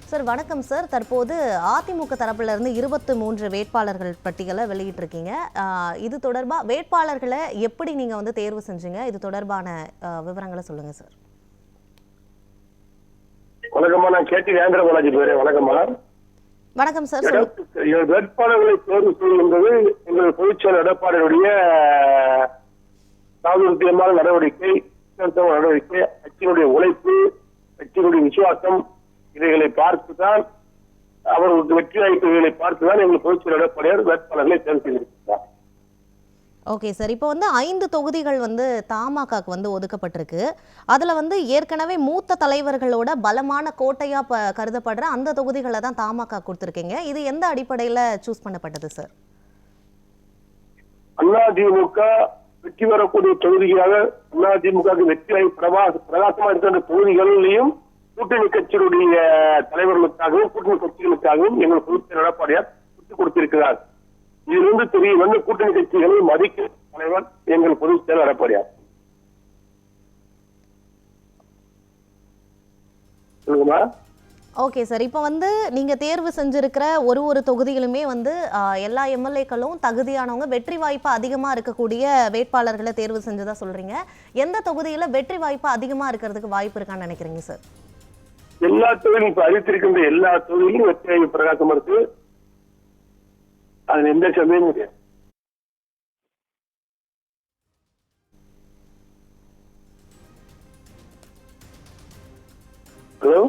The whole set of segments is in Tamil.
சார் வணக்கம் சார். தற்போது அதிமுக தரப்புல இருந்து 23 வேட்பாளர்கள் பட்டியலை வெளியிட்டிருக்கீங்க. இது தொடர்பாக வேட்பாளர்களை எப்படி நீங்க வந்து தேர்வு செஞ்சீங்க? இது தொடர்பான விவரங்களை சொல்லுங்க சார். வணக்கம்மா, நான் கேட்டி வேந்திர பாலாஜி பேரு. வணக்கம்மா. வணக்கம் சார். வேட்பாளர்களை தேர்வு செய்வது எங்கள் பொதுச்செயலர் எடப்பாடியுடைய சாதுரியமான நடவடிக்கை, கட்சியினுடைய உழைப்பு, கட்சியினுடைய விசுவாசம், இவைகளை பார்த்துதான், அவர்களுக்கு வெற்றி வாய்ப்புகளை பார்த்துதான் எங்கள் பொதுச்செயலர் எடப்பாடியார் வேட்பாளர்களை தேர்வு செய்திருக்கிறார். Okay sir. இப்போ வந்து 5 தொகுதிகள் வந்து தமாகக்கு வந்து ஒதுக்கப்பட்டிருக்கு. அதுல வந்து ஏற்கனவே மூத்த தலைவர்களோட பலமான கோட்டையா கருதப்படுற அந்த தொகுதிகளை தான் தமாக கொடுத்திருக்கீங்க. இது எந்த அடிப்படையில சூஸ் பண்ணப்பட்டது சார்? அதிமுக வெற்றி பெறக்கூடிய தொகுதியாக அதிமுக வெற்றி வாய்ப்பு பிரகாசமா இருக்கிற தொகுதிகளிலையும் கூட்டணி கட்சிகளுடைய தலைவர்களுக்காகவும் கூட்டணி கட்சிகளுக்காகவும் எங்கள் பொதுச்செயலர் எடப்பாடியார் விட்டுக் கொடுத்திருக்கிறார். இதிலிருந்து தெரிய வந்து கூட்டணி கட்சிகளை மதிக்கும் தலைவர் எங்கள் பொதுச்செயலர் எடப்பாடியார். சொல்லுங்கம்மா. Okay sir. இப்போ வந்து நீங்க தேர்வு செஞ்சிருக்கிற ஒரு தொகுதியிலுமே வந்து எல்லா எம்எல்ஏக்களும் தகுதியானவங்க, வெற்றி வாய்ப்பு அதிகமா இருக்கக்கூடிய வேட்பாளர்களை தேர்வு செஞ்சதா சொல்றீங்க. எந்த தொகுதியில வெற்றி வாய்ப்பு அதிகமா இருக்கிறதுக்கு வாய்ப்பு இருக்கான்னு நினைக்கிறீங்க சார்? எல்லா தொகுதியும் இப்ப அறிவித்திருக்கின்ற எல்லா தொகுதியிலும் வெற்றி வாய்ப்பு பிரகாசம் இருக்கு. அது எந்த சமயமும் கிடையாது. ஹலோ.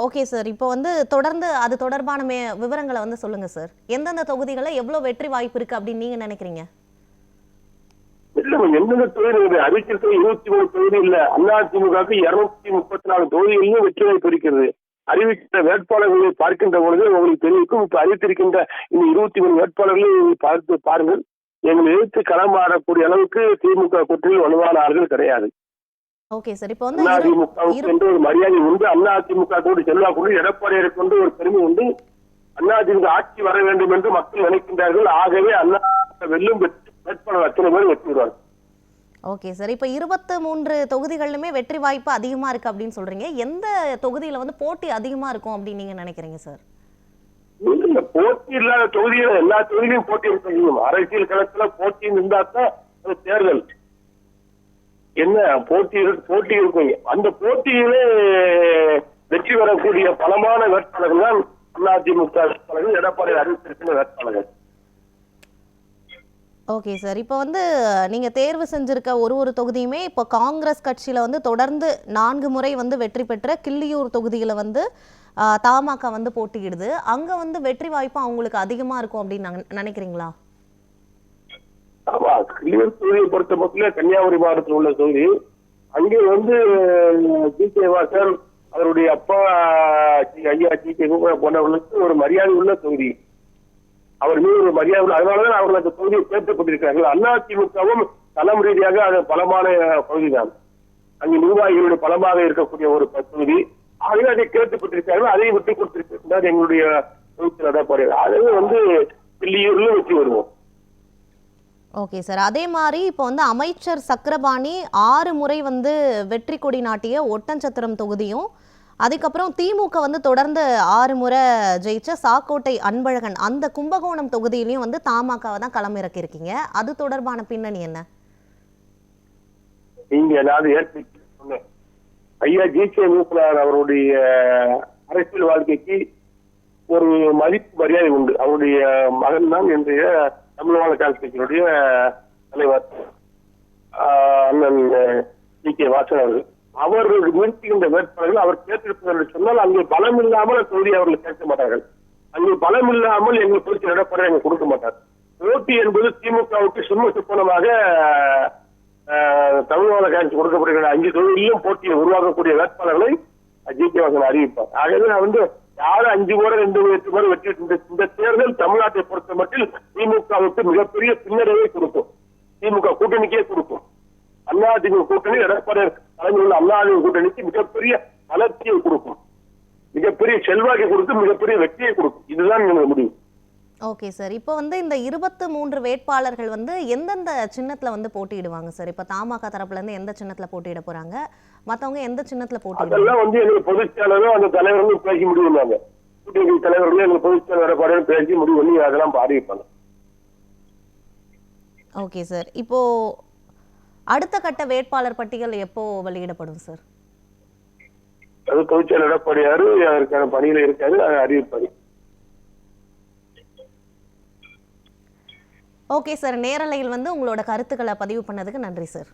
Okay sir. இப்போ வந்து தொடர்ந்து அது தொடர்பான விவரங்களை வந்து சொல்லுங்க சார். எந்தெந்த தொகுதிகளை எவ்வளவு வெற்றி வாய்ப்பு இருக்கு அப்படின்னு நீங்க நினைக்கிறீங்க? இல்ல, எந்தெந்த தொகுதி அறிவிச்சிருக்க 23 தொகுதி இல்ல. அதிமுகவுக்கு 234 தொகுதிகளிலும் வெற்றி வாய்ப்பு இருக்கிறது. அறிவிக்கின்ற வேட்பாளர்களை பார்க்கின்ற பொழுது உங்களுக்கு தெரிவிக்கும். இப்ப அறிவித்திருக்கின்ற இந்த 23 வேட்பாளர்களை பார்த்து பாருங்கள். எங்களை எதிர்த்து களமாடக்கூடிய அளவுக்கு திமுக கூட்டணியில் வலுவான ஆள்கள் கிடையாது. Okay sir. இப்போ வந்து அதிமுகவுக்கு என்று ஒரு மரியாதை உண்டு. அதிமுக கூட செல்வாக்கு எடப்பாடியாருக்கு கொண்டு ஒரு பெருமை உண்டு. அதிமுக ஆட்சி வர வேண்டும் என்று மக்கள் நினைக்கின்றார்கள். ஆகவே அதிமுக வெல்லும் வேட்பாளர் அத்தனை பேர் வெற்றி பெறுவார்கள். Okay sir. இப்போ 23 தொகுதிகளிலுமே வெற்றி வாய்ப்பு அதிகமா இருக்கு அப்படின்னு சொல்றீங்க. எந்த தொகுதியில வந்து போட்டி அதிகமா இருக்கும் அப்படின்னு நீங்க நினைக்கிறீங்க சார்? போட்டி இல்லாத தொகுதியில எல்லா தொகுதியிலும் போட்டி இருக்க. அரசியல் களத்துல போட்டி இருந்தாத்தான் அது தேர்தல். என்ன போட்டி இருக்கும். அந்த போட்டியிலே வெற்றி பெறக்கூடிய பலமான வேட்பாளர்கள் தான் அதிமுக வேட்பாளர்கள், எடப்பாடி அறிவித்திருக்கிற வேட்பாளர்கள். Okay sir. இப்போ வந்து நீங்க தேர்வு செஞ்சிருக்க ஒரு தொகுதியுமே இப்போ காங்கிரஸ் கட்சியில வந்து தொடர்ந்து 4 முறை வந்து வெற்றி பெற்ற கிள்ளியூர் தொகுதியில வந்து தமாக வந்து போட்டியிடுது. அங்க வந்து வெற்றி வாய்ப்பு அவங்களுக்கு அதிகமா இருக்கும் அப்படின்னு நினைக்கிறீங்களா? ஆமா, கிள்ளியூர் தொகுதியை பொறுத்த மட்டும் கன்னியாகுமரி மாவட்டத்தில் உள்ள தொகுதி. அங்கே வந்து ஜி.கே. வாசன், அவருடைய அப்பா ஐயா ஜி.கே. போன்றவர்களுக்கு ஒரு மரியாதை உள்ள தொகுதி. அவர் மீது ஒரு மரியாதை, அதனாலதான் அவர்கள் அந்த தொகுதியை சேர்க்கப்பட்டிருக்கிறார்கள். அதிமுகவும் களம் ரீதியாக அது பலமான பகுதிதான். அங்கு நிர்வாகிகளுடைய பலமாக இருக்கக்கூடிய ஒரு தொகுதி. ஆகவே அதை கேட்டுப்பட்டிருக்கிறார்கள். அதையும் விட்டுக் கொடுத்திருக்கிறார் எங்களுடைய பொதுச்செயலர் எடப்பாடியார். ஆகவே வந்து கிள்ளியூர்ல வெற்றி வருவோம். Okay sir. அதே மாதிரி இப்போ வந்து அமைச்சர் சக்கரபாணி 6 முறை வந்து வெற்றி கொடி நாட்டிய ஒட்டன்சத்திரம் தொகுதியும், அதுக்கப்புறம் திமுக வந்து தொடர்ந்து 6 முறை ஜெயிச்ச சாக்கோட்டை அன்பழகன் அந்த கும்பகோணம் தொகுதியிலையும் வந்து தமாகவை தான் களம் இறக்கியிருக்கீங்க. அது தொடர்பான பின்னணி என்ன? நீங்க சொன்னேன், ஐயா ஜி.கே. அவருடைய அரசியல் வாழ்க்கைக்கு ஒரு மதிப்பு மரியாதை உண்டு. அவருடைய மகன் தான் இன்றைய தமிழ்நாடு காங்கிரஸ் கட்சியினுடைய தலைவர் அண்ணன் ஜி.கே. வாசன் அவர்கள். அவர்கள் முயற்சிக்கின்ற வேட்பாளர்கள் அவர் கேட்டிருப்பது சொன்னால் அங்கே பலம் இல்லாமல் தொகுதி அவர்கள் கேட்க மாட்டார்கள். அங்கே பலம் இல்லாமல் எங்கள் பொதுச்செயலர் எடப்பாடி எங்க கொடுக்க மாட்டார். போட்டி என்பது திமுகவுக்கு சும்மா சுப்பனமாக தமிழ்நாடு காங்கிரஸ் கொடுக்கப்படுகிற 5 தொகுதியிலும் போட்டியை உருவாக்கக்கூடிய வேட்பாளர்களை ஜி.கே. வாசன் அறிவிப்பார். ஆகவே நான் வந்து யாரும் 5 முறை 2 முறை வெற்றி இந்த தேர்தல் தமிழ்நாட்டை பொறுத்த மட்டில் திமுகவுக்கு மிகப்பெரிய பின்னடைவை கொடுக்கும். திமுக கூட்டணிக்கே கொடுக்கும். அதிமுக கூட்டணி எடப்பாடியார் தலைமையில் உள்ள அதிமுக கூட்டணிக்கு மிகப்பெரிய வளர்ச்சியை கொடுக்கும், மிகப்பெரிய செல்வாக்கை கொடுத்து மிகப்பெரிய வெற்றியை கொடுக்கும். இதுதான் எங்களுடைய முடிவு. Okay sir. இப்போ வந்து இந்த 23 வேட்பாளர்கள் வந்து எந்தெந்த சின்னத்துல வந்து போட்டியிடுவாங்க சார்? இப்போ தமாக தரப்புல இருந்து எந்த சின்னத்துல போட்டியிட போறாங்க? மத்தவங்க எந்த சின்னத்துல போட்டியிடுவாங்க? அதெல்லாம் வந்து எங்க பொதுச் செயலரும் அந்த தலைவர்களும் பேசி முடிவு பண்ணாங்க. கூட்டணி தலைவர்களும் எங்க பொதுச் செயலர் படையும் பேசி முடிவு பண்ணி அதெல்லாம் அறிவிப்பாங்க. Okay sir. இப்போ அடுத்த கட்ட வேட்பாளர் பட்டியல் எப்போ வெளியிடப்படும் சார்? அது பொதுச் செயலர் எடப்பாடியாரு அதற்கான பணியில இருக்காரு, அதை அறிவிப்பாரு. Okay sir. நேரலையில் வந்து உங்களோட கருத்துக்களை பதிவு பண்ணதுக்கு நன்றி சார்.